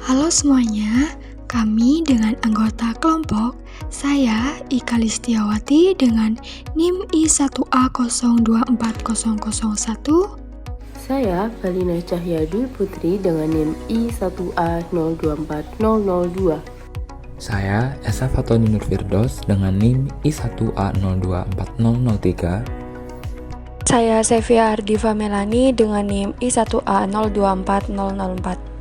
Halo semuanya, kami dengan anggota kelompok, saya Ika Listiawati dengan NIM I1A024001. Saya Valina Cahyadul Putri dengan NIM I1A024002. Saya Esa Fatoni Nur Firdos dengan NIM I1A024003. Saya Sevia Ardiva Melani dengan NIM I1A024004.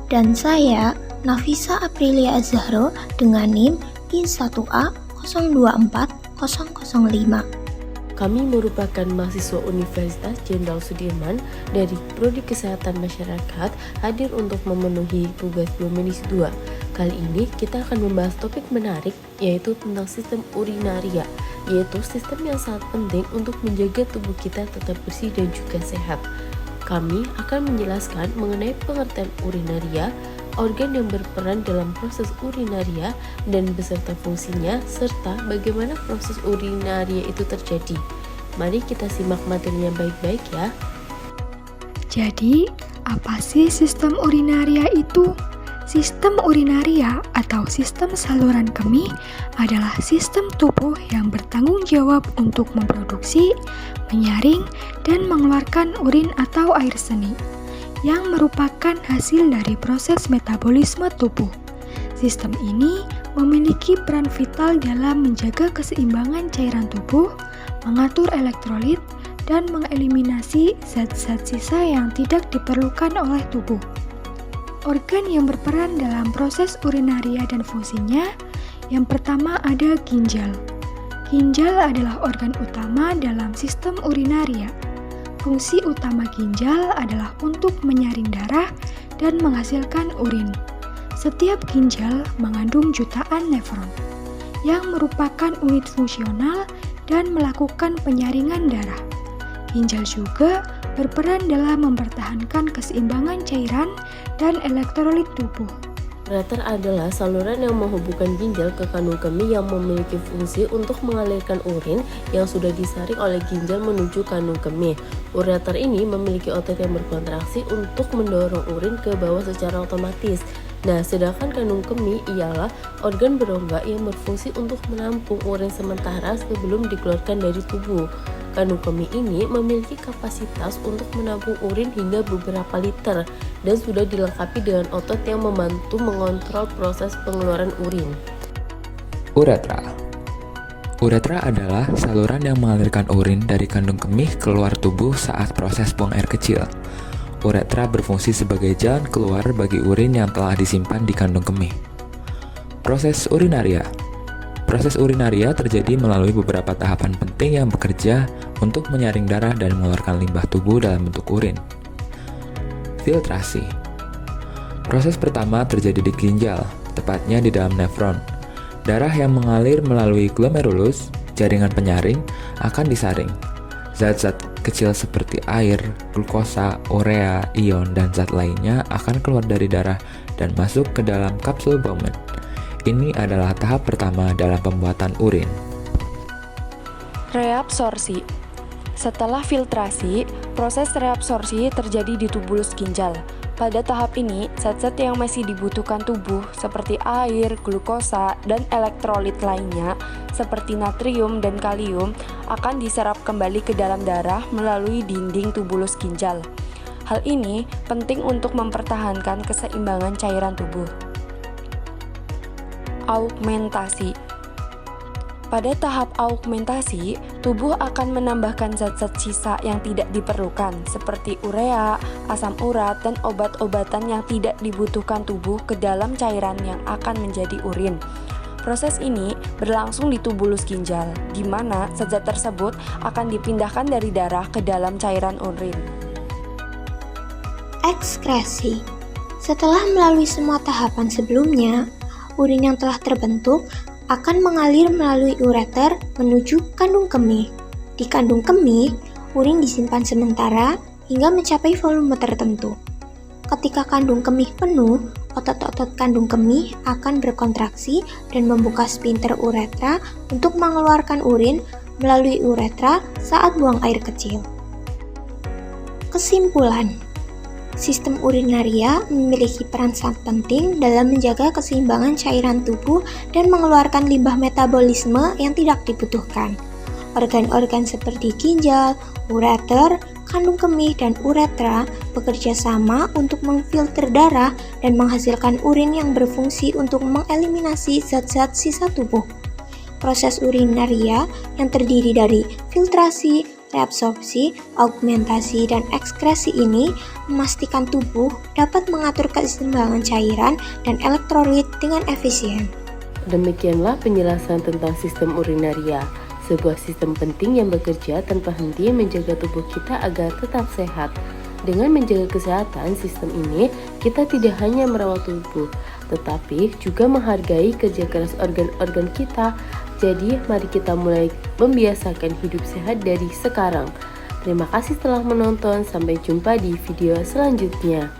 Dan saya Nafisa Aprilia Azharo dengan NIM I1A024005. Kami merupakan mahasiswa Universitas Jenderal Sudirman dari Prodi Kesehatan Masyarakat hadir untuk memenuhi tugas Biomedis 2. Kali ini kita akan membahas topik menarik yaitu tentang sistem urinaria, yaitu sistem yang sangat penting untuk menjaga tubuh kita tetap bersih dan juga sehat. Kami akan menjelaskan mengenai pengertian urinaria, organ yang berperan dalam proses urinaria dan beserta fungsinya, serta bagaimana proses urinaria itu terjadi. Mari kita simak materinya baik-baik ya. Jadi, apa sih sistem urinaria itu? Sistem urinaria atau sistem saluran kemih adalah sistem tubuh yang bertanggung jawab untuk memproduksi, menyaring, dan mengeluarkan urin atau air seni, yang merupakan hasil dari proses metabolisme tubuh. Sistem ini memiliki peran vital dalam menjaga keseimbangan cairan tubuh, mengatur elektrolit, dan mengeliminasi zat-zat sisa yang tidak diperlukan oleh tubuh. Organ yang berperan dalam proses urinaria dan fungsinya, yang pertama ada ginjal. Ginjal adalah organ utama dalam sistem urinaria. Fungsi utama ginjal adalah untuk menyaring darah dan menghasilkan urin. Setiap ginjal mengandung jutaan nefron, yang merupakan unit fungsional dan melakukan penyaringan darah. Ginjal juga berperan dalam mempertahankan keseimbangan cairan dan elektrolit tubuh. Ureter adalah saluran yang menghubungkan ginjal ke kandung kemih yang memiliki fungsi untuk mengalirkan urin yang sudah disaring oleh ginjal menuju kandung kemih. Ureter ini memiliki otot yang berkontraksi untuk mendorong urin ke bawah secara otomatis. Nah, sedangkan kandung kemih ialah organ berongga yang berfungsi untuk menampung urin sementara sebelum dikeluarkan dari tubuh. Kandung kemih ini memiliki kapasitas untuk menampung urin hingga beberapa liter dan sudah dilengkapi dengan otot yang membantu mengontrol proses pengeluaran urin. Uretra. Uretra adalah saluran yang mengalirkan urin dari kandung kemih keluar tubuh saat proses buang air kecil. Uretra berfungsi sebagai jalan keluar bagi urin yang telah disimpan di kandung kemih. Proses urinaria. Proses urinaria terjadi melalui beberapa tahapan penting yang bekerja untuk menyaring darah dan mengeluarkan limbah tubuh dalam bentuk urin. Filtrasi. Proses pertama terjadi di ginjal, tepatnya di dalam nefron. Darah yang mengalir melalui glomerulus, jaringan penyaring, akan disaring. Zat-zat kecil seperti air, glukosa, urea, ion, dan zat lainnya akan keluar dari darah dan masuk ke dalam kapsul Bowman. Ini adalah tahap pertama dalam pembuatan urin. Reabsorpsi. Setelah filtrasi, proses reabsorpsi terjadi di tubulus ginjal. Pada tahap ini, zat-zat yang masih dibutuhkan tubuh seperti air, glukosa, dan elektrolit lainnya seperti natrium dan kalium akan diserap kembali ke dalam darah melalui dinding tubulus ginjal. Hal ini penting untuk mempertahankan keseimbangan cairan tubuh. Augmentasi. Pada tahap augmentasi, tubuh akan menambahkan zat-zat sisa yang tidak diperlukan seperti urea, asam urat, dan obat-obatan yang tidak dibutuhkan tubuh ke dalam cairan yang akan menjadi urin. Proses ini berlangsung di tubulus ginjal, di mana zat-zat tersebut akan dipindahkan dari darah ke dalam cairan urin. Ekskresi. Setelah melalui semua tahapan sebelumnya, urin yang telah terbentuk akan mengalir melalui ureter menuju kandung kemih. Di kandung kemih, urin disimpan sementara hingga mencapai volume tertentu. Ketika kandung kemih penuh, otot-otot kandung kemih akan berkontraksi dan membuka sphincter uretra untuk mengeluarkan urin melalui uretra saat buang air kecil. Kesimpulan, Sistem urinaria memiliki peran sangat penting dalam menjaga keseimbangan cairan tubuh dan mengeluarkan limbah metabolisme yang tidak dibutuhkan. Organ-organ seperti ginjal, ureter, kandung kemih, dan uretra bekerja sama untuk memfilter darah dan menghasilkan urin yang berfungsi untuk mengeliminasi zat-zat sisa tubuh. Proses urinaria yang terdiri dari filtrasi, reabsorpsi, augmentasi, dan ekskresi ini memastikan tubuh dapat mengatur keseimbangan cairan dan elektrolit dengan efisien. Demikianlah penjelasan tentang sistem urinaria, sebuah sistem penting yang bekerja tanpa henti menjaga tubuh kita agar tetap sehat. Dengan menjaga kesehatan sistem ini, kita tidak hanya merawat tubuh, tetapi juga menghargai kerja keras organ-organ kita. Jadi, mari kita mulai membiasakan hidup sehat dari sekarang. Terima kasih telah menonton, sampai jumpa di video selanjutnya.